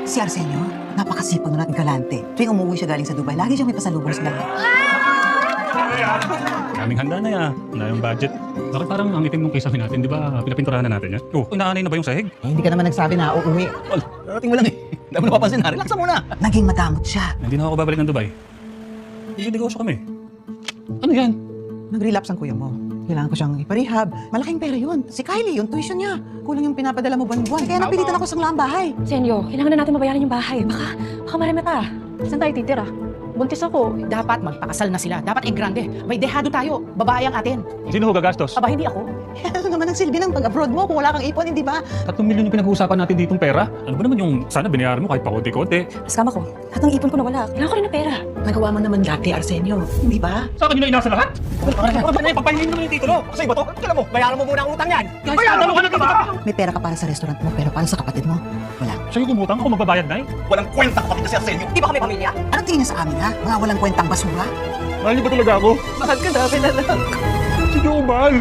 Si Arsenio, napakasipag na natin galante. Tuwing umuwi siya galing sa Dubai, lagi siyang may pasalubong sa lahat. Kaming handa na ya. Na yung budget. Bakit parang ang itim nung kisame natin, di ba? Pinapinturahan na natin yan. Oh, inaanay na ba yung sahig? Hindi ka naman nagsabi na uuwi. Darating mo lang eh. Hindi mo napapansin ha. Relax na muna. Naging madamot siya. Hindi na ako babalik ng Dubai. Negosyo kami. Ano yan? Nag-relapse ang kuya mo. Kailangan ko siyang iparehab. Malaking pera yun. Si Kylie, yung tuition niya. Kulang yung pinapadala mo buwan-buwan. Kaya napilitan ako sa ang bahay. Senyo, kailangan na natin mabayaran yung bahay. Baka marami pa. Saan tayo titira? Buntis ako. Dapat magpakasal na sila. Dapat grande. May dehado tayo. Babae ang atin. Sino ho gagastos? Aba, hindi ako. Ano naman ang silbi ng pag-abroad mo kung wala kang ipon, hindi ba? 3 milyon yung pinag-uusapan natin ditong pera. Ano ba naman yung sana binayaran mo kahit pa konti-konti? Skama ko. Lahat ng ipon ko nawala. Kailangan ko rin ng pera. Nagawa mo naman dati, Arsenio. Hindi ba? Sa akin yun na inasa lahat? Ano ba na yung pagpahingin mo yung titulo? Kasi iba to? Kailan mo? Bayaran mo muna ang utang yan. Bayaran mo ka na ba? May pera ka para sa restaurant mo, pero para sa kapatid mo, wala. Sa'yo kumutang ako magbabayad na eh. Walang kwenta kapatid na si Arsenio. Di ba kami pamilya? Anong tingin niya sa amin, ha? Mga walang kwentang basura? Mahal niyo ba talaga ako? Mahal ka namin, anak. Sige, mahal.